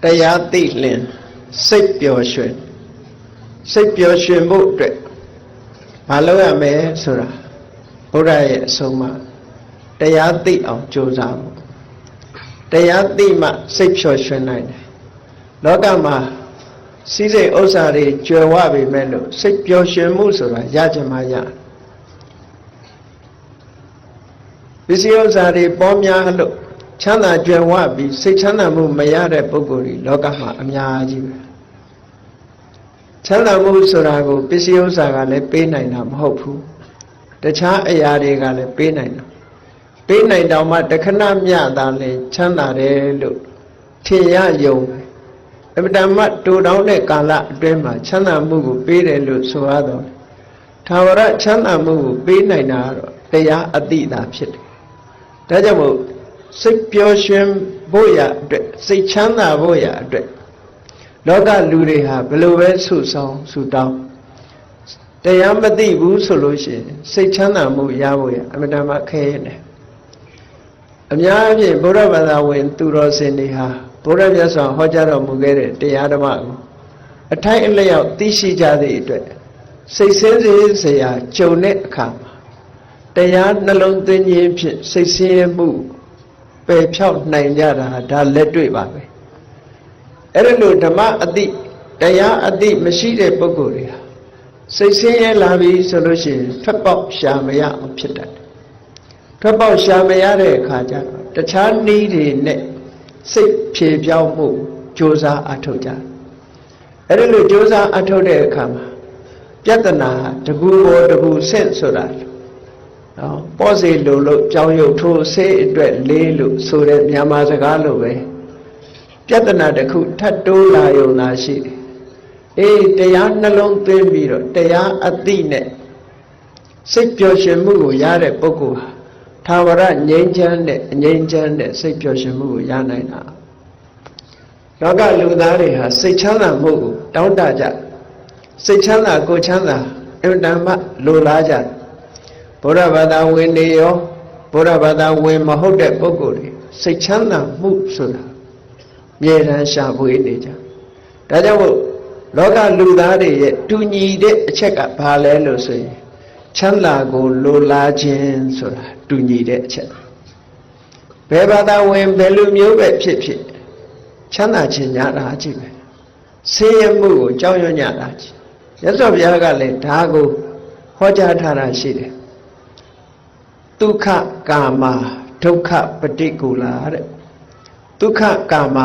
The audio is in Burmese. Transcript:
တရားသိလင်စိတ်ပျော်ရွှင်မှုအတွက်မလုပ်ရမယ်ဆိုတာဘုရားရဲ့အဆုံးအမတရားသိအောင်ကြိုးစားဖို့တရားသိမှစိတ်ပျော်ရွှင်နိုင်တယ်လောကမှာစီးစိမ်ဥစ္စာတွေကြွယ်ဝပေမဲ့လို့စိတ်ပျော်ရွှင်မှုဆိုတာရကြမှာရပစ္စည်းဥစ္စာတွေပေါများလို့ချမ်းသာကြွယ်ဝပြီးစိတ်ချမ်းသာမှုမရတဲ့ပုဂ္ဂိုလ်တွေလောကမှာအများကြီးပဲချမ်းသာမှုဆိုတာကိုပစ္စည်းဥစ္စာကလည်းပေးနိုင်တာမဟုတ်ဘူးတခြားအရာတွေကလည်းပေးနိုင်တာပေးနိုင်တော့မှတခဏမျှတာလဲချမ်းသာတယ်လို့ထင်ရယုံအမတမတူတောင်းတဲ့ကာလအတွင်းမှာချမ်းသာမှုကိုပေးတယ်လို့ဆိုရတော့ထာဝရချမ်းသာမှုကိုပေးနိုင်တာတော့တရားအတိတာဖြစ်တယ်ဒါကြောင့်မို့စိတ်ပျော်ရွှင်ဖို့ရအတွက်စိတ်ချမ်းသာဖို့ရအတွက်လောကလူတွေဟာဘယ်လိုပဲဆုဆောင်ဆုတောင်းတရားမသိဘူးဆိုလို့ရှိရင်စိတ်ချမ်းသာမှုရဖို့ရအမတမခဲရတယ်အများအပြားဗုဒ္ဓဘာသာဝင်သူတော်စင်တွေဟာဘုရားမြတ်စွာဟောကြားတော်မူခဲ့တဲ့တရားဓမ္မကိုအထိုက်အလျောက်သိရှိကြသည့်အတွက်စိတ်ဆင်းရဲစရာကြုံတဲ့အခါမှာတရားနှလုံးသွင်းခြင်းဖြင့်စိတ်ဆင်းရဲမှုပယ်ဖြောက်နိုင်ကြတာဒါလက်တွေ့ပါပဲအဲ့ဒါလို့ဓမ္မအတိတရားအတိမရှိတဲ့ပုဂ္ဂိုလ်တွေဟာစိတ်ဆင်းရဲလာပြီဆိုလို့ရှိရင်ထွက်ပေါက်ရှာမရအောင်ဖြစ်တတ်တယ်ထွက်ပေါက်ရှာမရတဲ့အခါကျတော့တခြားနည်းတွေနဲ့စိတ်ဖြေပြောင်းမှုကြိုးစားအထောက်ကြအဲ့ဒါလို့ကြိုးစားအထောက်တဲ့အခါမှာပြဿနာတကူပေါ်တကူဆင့်ဆိုတာနော်ပေါ့စီလို့ကြောင်းရုပ်ထိုးဆေးအတွက်လေးလို့ဆိုတဲ့မြန်မာစကားလိုပဲပြဿနာတစ်ခုထပ်တိုးလာရုံသာရှိတယ်အေးတရားနှလုံးသွင်းပြီးတော့တရားအသိနဲ့စိတ်ပျော်ရွှင်မှုကိုရတဲ့ပုဂ္ဂိုလ်ဟာထာဝရငြိမ်းချမ်းတဲ့အငြိမ်းချမ်းတဲ့စိတ်ပျော်ရွှင်မှုကိုရနိုင်တာလောကလူသားတွေဟာစိတ်ချမ်းသာမှုကိုတောင်းတကြစိတ်ချမ်းသာကိုယ်ချမ်းသာအမှန်တမ်းလိုလားကြဘုရားဘာသာဝင်တွေရောဘုရားဘာသာဝင်မဟုတ်တဲ့ပုဂ္ဂိုလ်တွေစိတ်ချမ်းသာမှုဆိုတာမြေတမ်းရှာဖွေနေကြဒါကြောင့်မို့လောကလူသားတွေရဲ့တူညီတဲ့အချက်ကဘာလဲလို့ဆိုရင်ချမ်းသာကိုလိုလားခြင်းဆိုတာတူညီတဲ့အချက်ဘယ်ဘာသာဝင်ဘယ်လိုမျိုးပဲဖြစ်ဖြစ်ချမ်းသာခြင်းညာတာကြည့်ပဲဆင်းရဲမှုကိုကြောက်ရွံ့ကြတာကြည့်မြတ်စွာဘုရားကလည်းဒါကိုဟောကြားထားတာရှိတယ်ဒုက္ခကာမဒုက္ခပฏิကူလာတဲ့ဒုက္ခကာမ